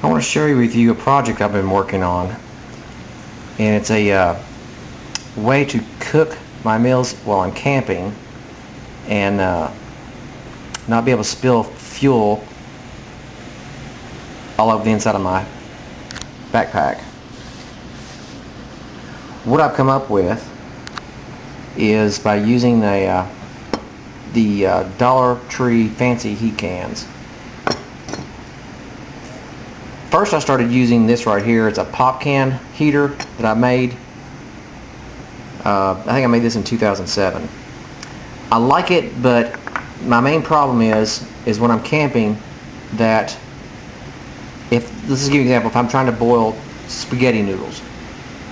I want to share with you a project I've been working on, and it's a way to cook my meals while I'm camping and not be able to spill fuel all over the inside of my backpack. What I've come up with is by using the Dollartree fancy heat cans. First I started using this right here. It's a pop can heater that I made. I think I made this in 2007. I like it, but my main problem is when I'm camping that let's just give you an example. If I'm trying to boil spaghetti noodles,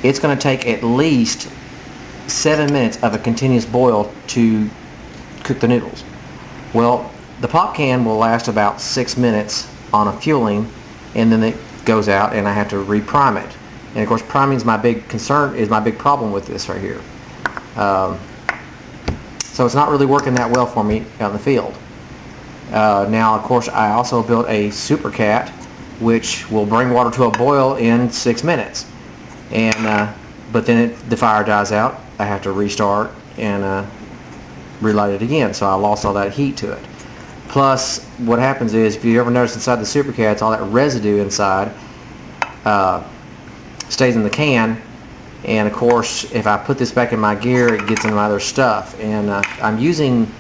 it's going to take at least 7 minutes of a continuous boil to cook the noodles. Well, the pop can will last about 6 minutes on a fueling, and then it goes out and I have to reprime it. And of course, priming is my big concern, is my big problem with this right here. So it's not really working that well for me out in the field. Now, of course, I also built a Super Cat, which will bring water to a boil in 6 minutes. And but then the fire dies out. I have to restart and relight it again. So I lost all that heat to it. Plus, what happens is, if you ever notice inside the Super Cats, all that residue inside stays in the can. And of course, if I put this back in my gear, it gets into my other stuff. And I'm using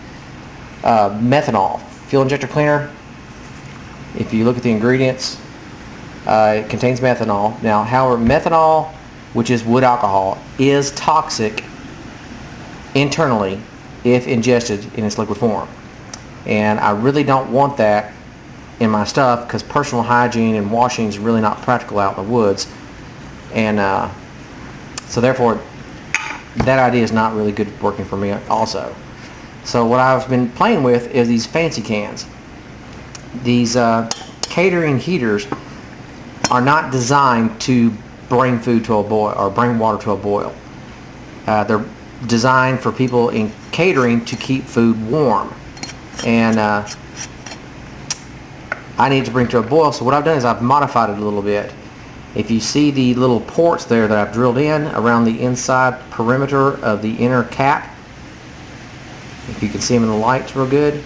methanol, fuel injector cleaner. If you look at the ingredients, it contains methanol. Now, however, methanol, which is wood alcohol, is toxic internally if ingested in its liquid form. And I really don't want that in my stuff because personal hygiene and washing is really not practical out in the woods. And so therefore, that idea is not really good working for me also. So what I've been playing with is these fancy cans. These catering heaters are not designed to bring food to a boil or bring water to a boil. They're designed for people in catering to keep food warm. And I need to bring to a boil, so what I've done is I've modified it a little bit. If you see the little ports there that I've drilled in around the inside perimeter of the inner cap, if you can see them in the light real good,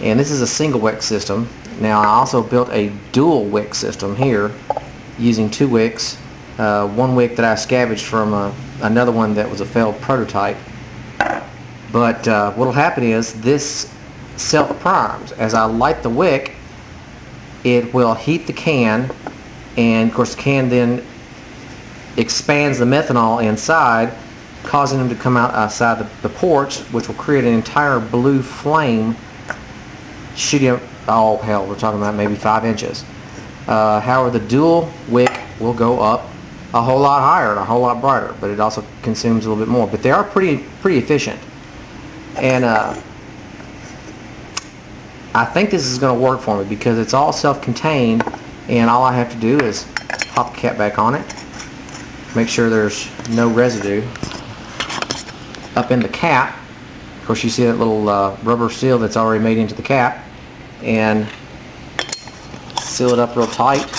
and this is a single wick system. Now I also built a dual wick system here using 2 wicks, 1 wick that I scavenged from another one that was a failed prototype. But what will happen is this self-primes. As I light the wick, it will heat the can, and of course the can then expands the methanol inside, causing them to come out outside the ports, which will create an entire blue flame shooting up, oh hell, we're talking about maybe 5 inches. However, the dual wick will go up a whole lot higher and a whole lot brighter, but it also consumes a little bit more. But they are pretty efficient. And I think this is going to work for me because it's all self-contained, and all I have to do is pop the cap back on it, make sure there's no residue up in the cap. Of course, you see that little rubber seal that's already made into the cap, and seal it up real tight.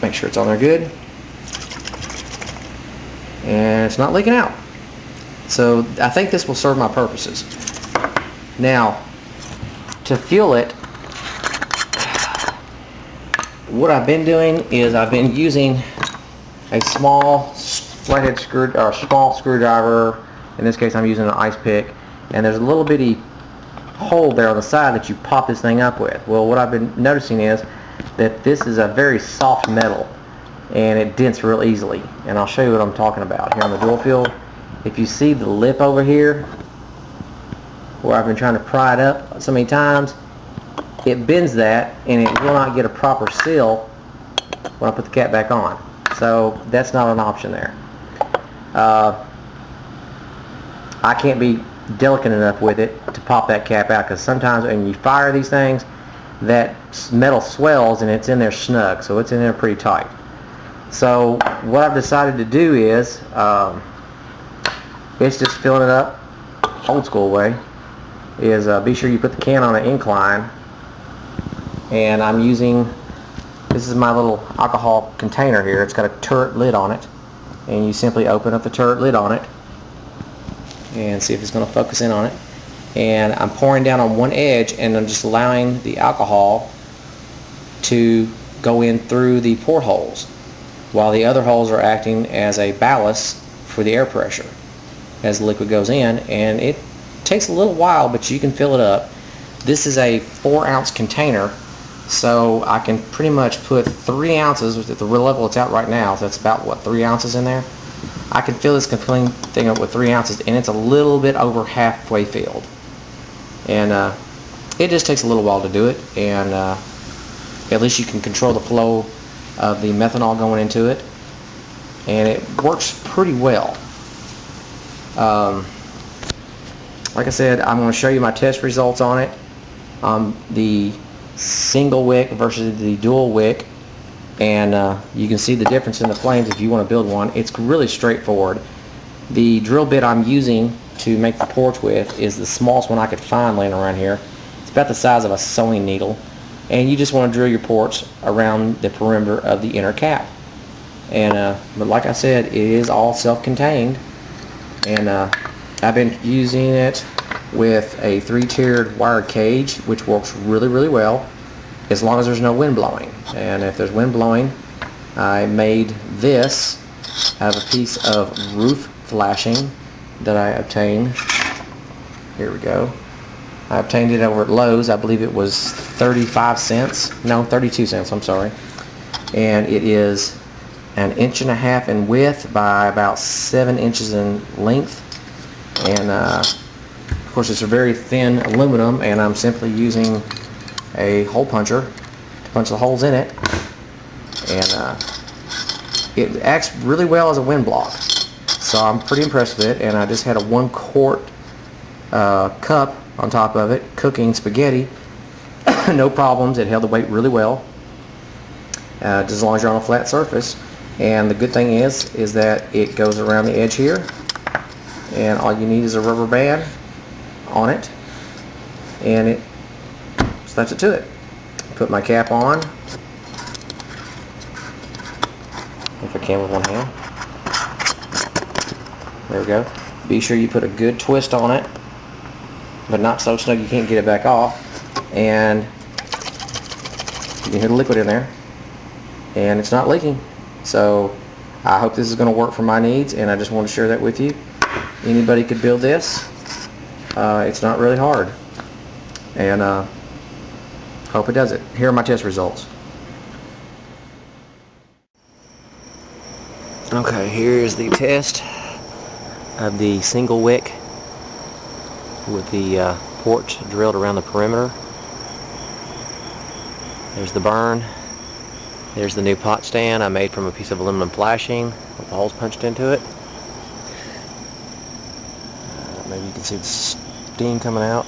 Make sure it's on there good, and it's not leaking out. So I think this will serve my purposes. Now, to fuel it, what I've been doing is I've been using a small flathead small screwdriver. In this case, I'm using an ice pick, and there's a little bitty hole there on the side that you pop this thing up with. Well, what I've been noticing is that this is a very soft metal, and it dents real easily. And I'll show you what I'm talking about here on the dual fuel. If you see the lip over here, where I've been trying to pry it up so many times, it bends that, and it will not get a proper seal when I put the cap back on. So that's not an option there. I can't be delicate enough with it to pop that cap out, because sometimes when you fire these things, that metal swells and it's in there snug, so it's in there pretty tight. So what I've decided to do is it's just filling it up old school way, is be sure you put the can on an incline. And I'm using, this is my little alcohol container here. It's got a turret lid on it, and you simply open up the turret lid on it and see if it's going to focus in on it. And I'm pouring down on one edge, and I'm just allowing the alcohol to go in through the portholes, while the other holes are acting as a ballast for the air pressure as the liquid goes in. And it takes a little while, but you can fill it up. This is a 4-ounce container, so I can pretty much put 3 ounces at the level it's at right now. So that's about, what, 3 ounces in there? I can fill this complete thing up with 3 ounces, and it's a little bit over halfway filled. And it just takes a little while to do it, and at least you can control the flow of the methanol going into it, and it works pretty well. Like I said, I'm going to show you my test results on it. The single wick versus the dual wick, and you can see the difference in the flames if you want to build one. It's really straightforward. The drill bit I'm using to make the porch with is the smallest one I could find laying around here. It's about the size of a sewing needle, and you just want to drill your porch around the perimeter of the inner cap. And but like I said, it is all self-contained, and I've been using it with a 3-tiered wire cage, which works really well as long as there's no wind blowing. And if there's wind blowing, I made this out of a piece of roof flashing that I obtained. Here we go. I obtained it over at Lowe's. I believe it was 35 cents. No, 32 cents, I'm sorry. And it is 1.5 inches in width by about 7 inches in length. And of course, it's a very thin aluminum, and I'm simply using a hole puncher to punch the holes in it. And it acts really well as a wind block. So I'm pretty impressed with it, and I just had a 1-quart cup on top of it cooking spaghetti. No problems. It held the weight really well, just as long as you're on a flat surface. And the good thing is that it goes around the edge here, and all you need is a rubber band on it, and so that's it to it. Put my cap on, if I can with one hand. There we go. Be sure you put a good twist on it, but not so snug you can't get it back off. And you can hear the liquid in there, and it's not leaking. So I hope this is going to work for my needs, and I just want to share that with you. Anybody could build this. It's not really hard, and hope it does it. Here are my test results. Okay, here is the test of the single wick with the porch drilled around the perimeter. There's the burn. There's the new pot stand I made from a piece of aluminum flashing with the holes punched into it. Maybe you can see the steam coming out.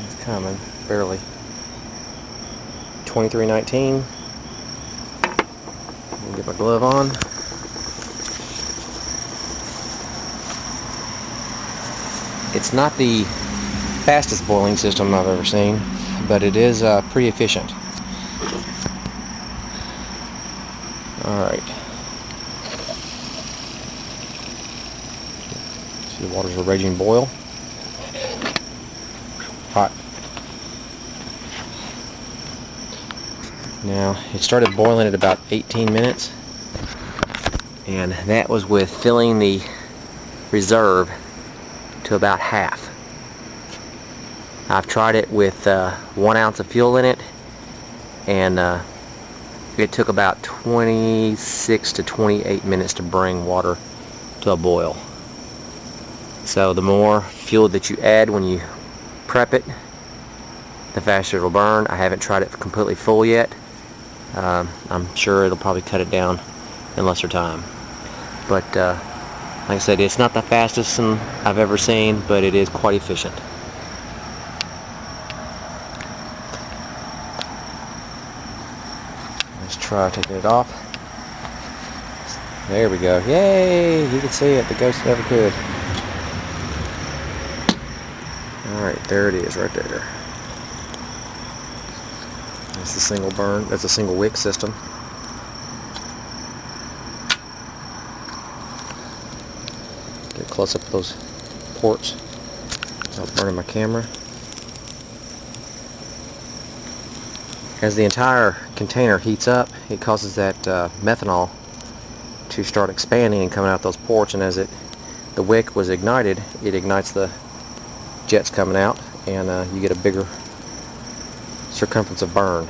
It's coming, barely. 2319. Get my glove on. It's not the fastest boiling system I've ever seen, but it is pretty efficient. Alright. See, the water's a raging boil. Hot. Now, it started boiling at about 18 minutes, and that was with filling the reserve to about half. I've tried it with 1 ounce of fuel in it, and it took about 26 to 28 minutes to bring water to a boil. So the more fuel that you add when you prep it, the faster it'll burn. I haven't tried it completely full yet. I'm sure it'll probably cut it down in lesser time. But like I said, it's not the fastest I've ever seen, but it is quite efficient. Let's try taking it off. There we go. Yay! You can see it. The ghost never could. Alright, there it is right there. That's the single burn. That's a single wick system. Get close up to those ports without burning my camera. As the entire container heats up, it causes that methanol to start expanding and coming out those ports, and as the wick was ignited, it ignites the jets coming out, and you get a bigger circumference of burn.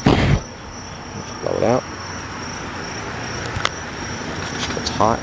Blow it out. It's hot.